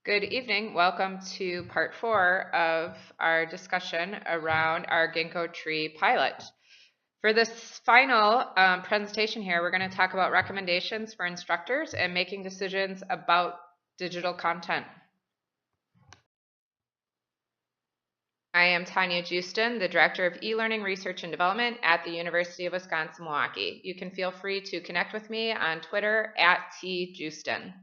Good evening. Welcome to part 4 of our discussion around our Ginkgotree pilot. For this final presentation here, we're going to talk about recommendations for instructors and making decisions about digital content. I am Tanya Joosten, the Director of E-Learning Research and Development at the University of Wisconsin-Milwaukee. You can feel free to connect with me on Twitter at @tjoosten.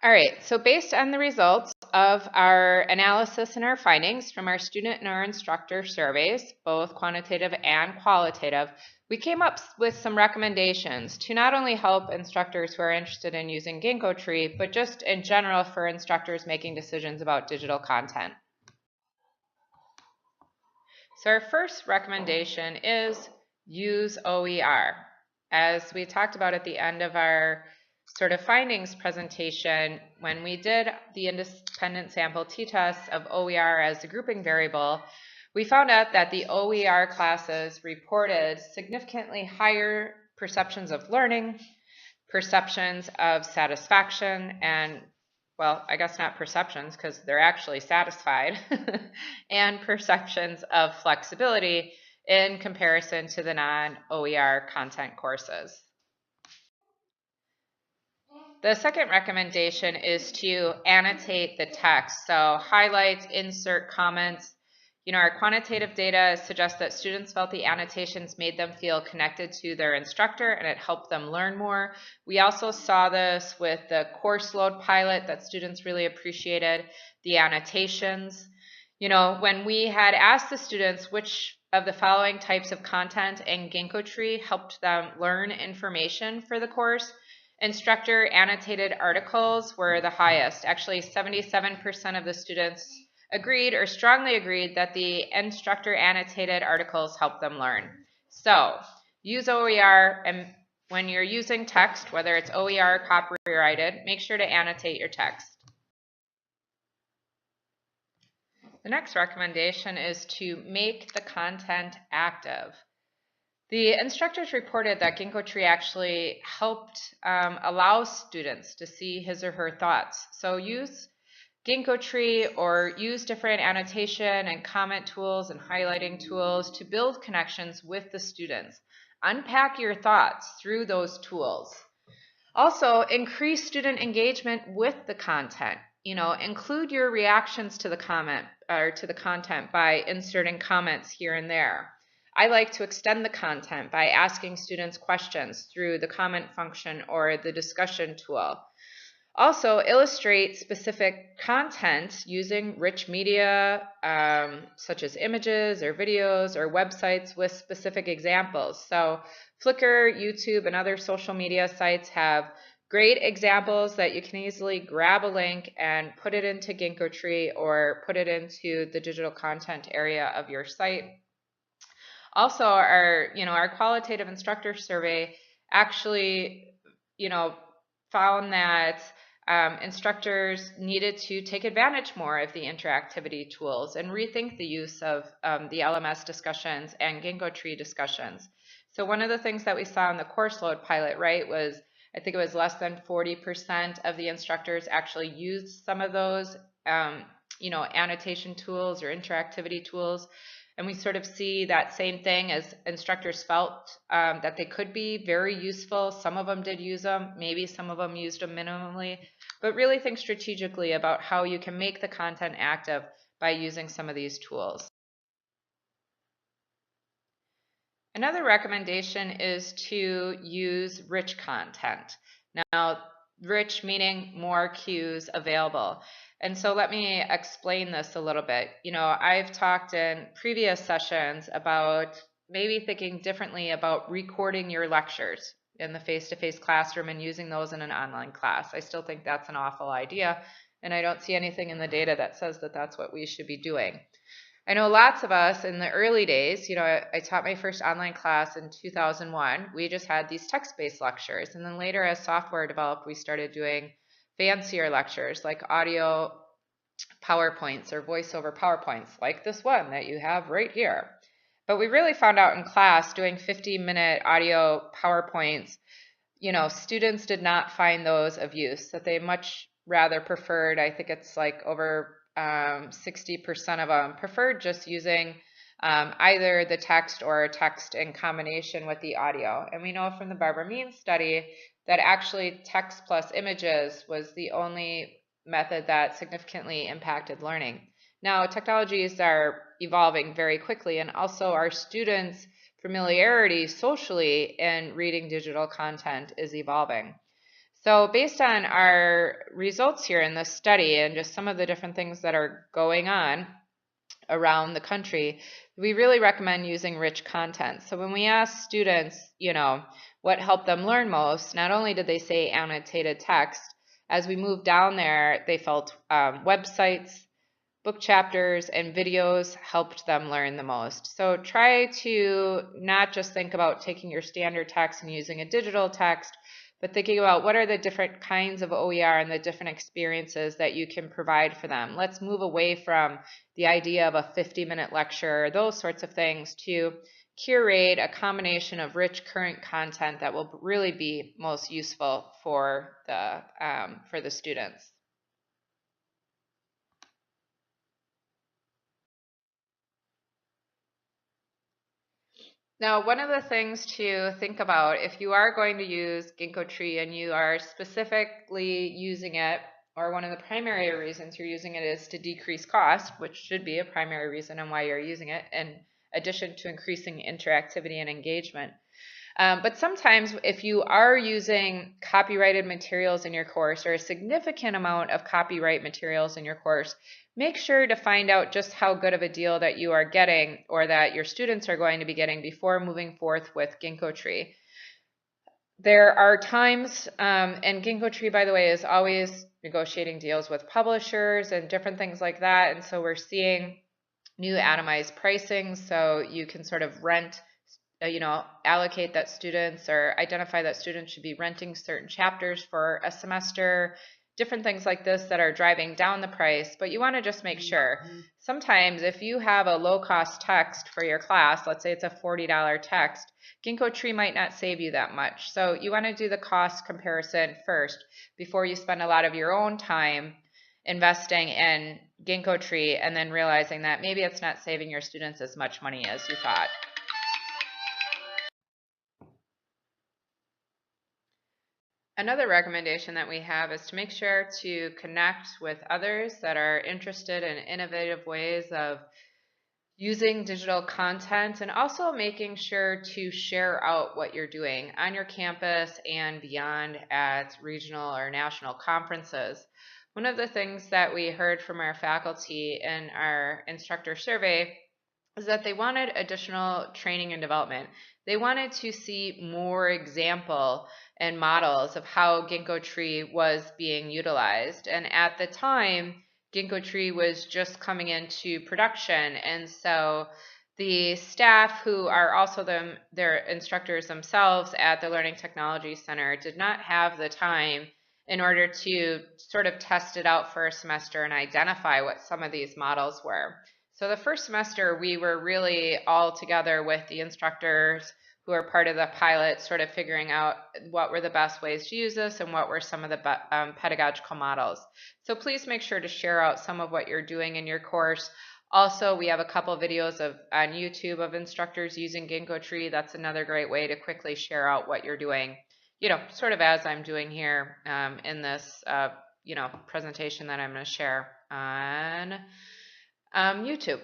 All right, so based on the results of our analysis and our findings from our student and our instructor surveys, both quantitative and qualitative, we came up with some recommendations to not only help instructors who are interested in using Ginkgotree, but just in general for instructors making decisions about digital content. So our first recommendation is use OER. As we talked about at the end of our sort of findings presentation, when we did the independent sample t-test of OER as a grouping variable, we found out that the OER classes reported significantly higher perceptions of learning, perceptions of satisfaction, and, well, I guess not perceptions because they're actually satisfied, and perceptions of flexibility in comparison to the non-OER content courses. The second recommendation is to annotate the text. So highlight, insert comments. Our quantitative data suggests that students felt the annotations made them feel connected to their instructor and it helped them learn more. We also saw this with the course load pilot that students really appreciated the annotations. When we had asked the students which of the following types of content in Ginkgotree helped them learn information for the course, instructor annotated articles were the highest. Actually, 77% of the students agreed or strongly agreed that the instructor annotated articles helped them learn. So use OER, and when you're using text, whether it's OER or copyrighted, make sure to annotate your text. The next recommendation is to make the content active. The instructors reported that Ginkgotree actually helped allow students to see his or her thoughts. So use Ginkgotree or use different annotation and comment tools and highlighting tools to build connections with the students. Unpack your thoughts through those tools. Also, increase student engagement with the content. Include your reactions to the comment or to the content by inserting comments here and there. I like to extend the content by asking students questions through the comment function or the discussion tool. Also, illustrate specific content using rich media such as images or videos or websites with specific examples. So Flickr, YouTube, and other social media sites have great examples that you can easily grab a link and put it into Ginkgotree or put it into the digital content area of your site. Also, our qualitative instructor survey actually, found that instructors needed to take advantage more of the interactivity tools and rethink the use of the LMS discussions and Ginkgotree discussions. So one of the things that we saw in the course load pilot, was I think it was less than 40% of the instructors actually used some of those, annotation tools or interactivity tools. And we sort of see that same thing as instructors felt that they could be very useful. Some of them did use them. Maybe some of them used them minimally. But really think strategically about how you can make the content active by using some of these tools. Another recommendation is to use rich content. Now, rich meaning more cues available. And so let me explain this a little bit. I've talked in previous sessions about maybe thinking differently about recording your lectures in the face-to-face classroom and using those in an online class. I still think that's an awful idea, and I don't see anything in the data that says that that's what we should be doing. I know lots of us in the early days, I taught my first online class in 2001. We just had these text-based lectures, and then later as software developed, we started doing fancier lectures like audio PowerPoints or voiceover PowerPoints like this one that you have right here. But we really found out in class doing 50-minute audio PowerPoints students did not find those of use, that they much rather preferred, I think it's like over 60% of them preferred just using either the text or text in combination with the audio. And we know from the Barbara Means study that actually text plus images was the only method that significantly impacted learning. Now, technologies are evolving very quickly, and also our students' familiarity socially in reading digital content is evolving. So based on our results here in this study and just some of the different things that are going on around the country, we really recommend using rich content. So when we ask students, what helped them learn most, not only did they say annotated text, as we moved down there, they felt websites, book chapters, and videos helped them learn the most. So try to not just think about taking your standard text and using a digital text, but thinking about what are the different kinds of OER and the different experiences that you can provide for them. Let's move away from the idea of a 50-minute lecture, those sorts of things, to curate a combination of rich current content that will really be most useful for the students. Now, one of the things to think about if you are going to use Ginkgotree and you are specifically using it, or one of the primary reasons you're using it is to decrease cost, which should be a primary reason on why you're using it, in addition to increasing interactivity and engagement. But sometimes if you are using copyrighted materials in your course, or a significant amount of copyright materials in your course, make sure to find out just how good of a deal that you are getting or that your students are going to be getting before moving forth with Ginkgotree. There are times, and Ginkgotree, by the way, is always negotiating deals with publishers and different things like that. And so we're seeing new atomized pricing, so you can sort of rent, allocate that students or identify that students should be renting certain chapters for a semester, different things like this that are driving down the price. But you want to just make sure. Sometimes if you have a low-cost text for your class, let's say it's a $40 text, Ginkgotree might not save you that much. So you want to do the cost comparison first before you spend a lot of your own time investing in Ginkgotree and then realizing that maybe it's not saving your students as much money as you thought. Another recommendation that we have is to make sure to connect with others that are interested in innovative ways of using digital content, and also making sure to share out what you're doing on your campus and beyond at regional or national conferences. One of the things that we heard from our faculty in our instructor survey is that they wanted additional training and development. They wanted to see more example and models of how Ginkgotree was being utilized. And at the time, Ginkgotree was just coming into production, and so the staff, who are also their instructors themselves at the Learning Technology Center, did not have the time in order to sort of test it out for a semester and identify what some of these models were. So the first semester, we were really all together with the instructors who are part of the pilot, sort of figuring out what were the best ways to use this and what were some of the pedagogical models. So please make sure to share out some of what you're doing in your course. Also, we have a couple videos on YouTube of instructors using Ginkgotree. That's another great way to quickly share out what you're doing, sort of as I'm doing here in this, presentation that I'm going to share on YouTube.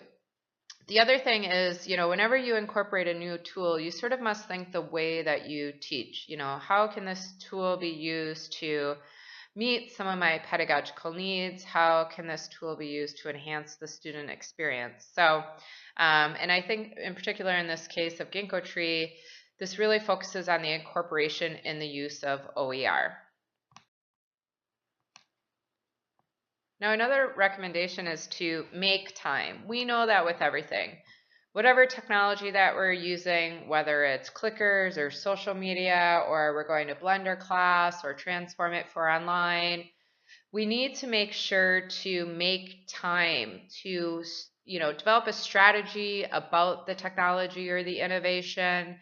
The other thing is, whenever you incorporate a new tool, you sort of must think the way that you teach. How can this tool be used to meet some of my pedagogical needs? How can this tool be used to enhance the student experience? So, and I think in particular in this case of Ginkgotree, this really focuses on the incorporation in the use of OER. Now, another recommendation is to make time. We know that with everything. Whatever technology that we're using, whether it's clickers or social media, or we're going to Blender class or transform it for online, we need to make sure to make time to, develop a strategy about the technology or the innovation,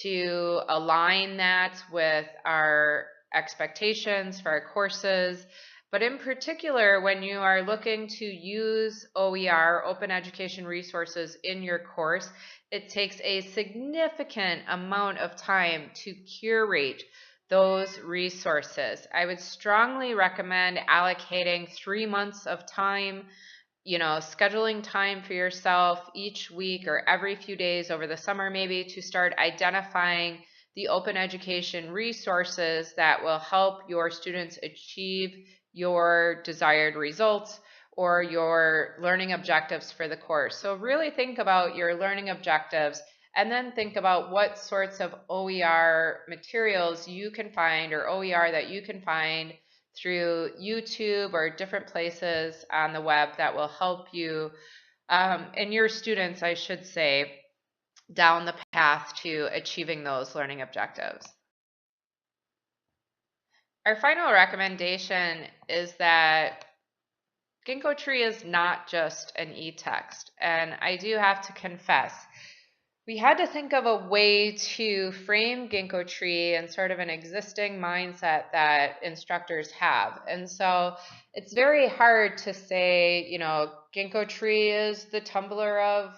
to align that with our expectations for our courses. But in particular, when you are looking to use OER, Open Education Resources, in your course, it takes a significant amount of time to curate those resources. I would strongly recommend allocating 3 months of time, scheduling time for yourself each week or every few days over the summer maybe to start identifying the open education resources that will help your students achieve your desired results or your learning objectives for the course. So really think about your learning objectives and then think about what sorts of OER materials you can find or OER that you can find through YouTube or different places on the web that will help you and your students, I should say, down the path to achieving those learning objectives. Our final recommendation is that Ginkgotree is not just an etext, and I do have to confess, we had to think of a way to frame Ginkgotree in sort of an existing mindset that instructors have. And so it's very hard to say, Ginkgotree is the Tumblr of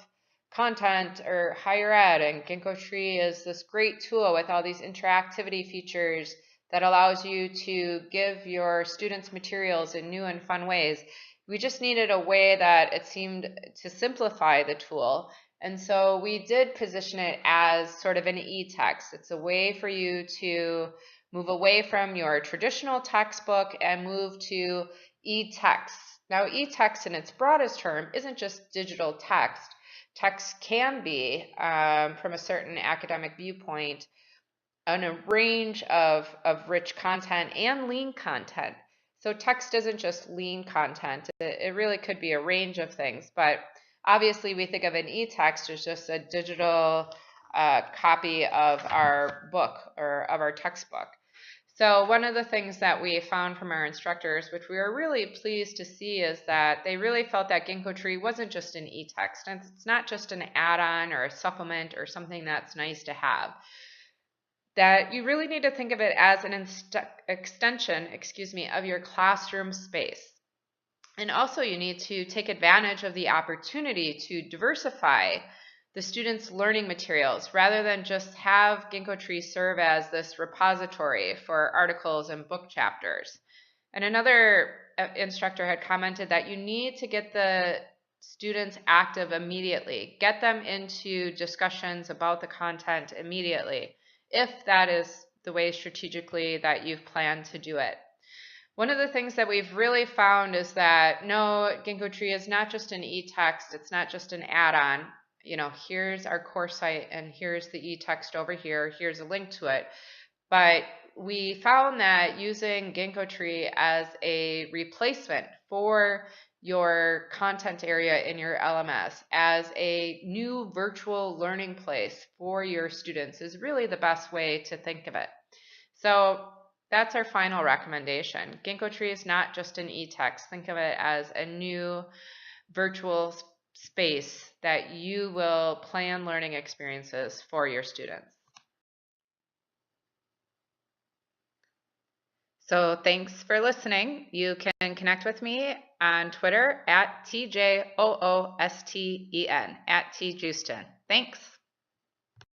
content or higher ed, and Ginkgotree is this great tool with all these interactivity features that allows you to give your students materials in new and fun ways. We just needed a way that it seemed to simplify the tool. And so we did position it as sort of an etext. It's a way for you to move away from your traditional textbook and move to etext. Now, etext in its broadest term isn't just digital text. Text can be, from a certain academic viewpoint, on a range of rich content and lean content. So text isn't just lean content. It really could be a range of things, but obviously we think of an etext as just a digital copy of our book or of our textbook. So one of the things that we found from our instructors, which we were really pleased to see, is that they really felt that Ginkgotree wasn't just an etext, and it's not just an add-on or a supplement or something that's nice to have. That you really need to think of it as an extension, of your classroom space. And also you need to take advantage of the opportunity to diversify the students' learning materials rather than just have Ginkgotree serve as this repository for articles and book chapters. And another instructor had commented that you need to get the students active immediately, get them into discussions about the content immediately, if that is the way strategically that you've planned to do it. One of the things that we've really found is that no, Ginkgotree is not just an etext, it's not just an add-on. Here's our course site and here's the etext over here, here's a link to it. But we found that using Ginkgotree as a replacement for your content area in your LMS, as a new virtual learning place for your students, is really the best way to think of it. So that's our final recommendation. Ginkgotree is not just an etext. Think of it as a new virtual space that you will plan learning experiences for your students. So thanks for listening. You can connect with me on Twitter at TJOOSTEN, at Tjoosten. Thanks.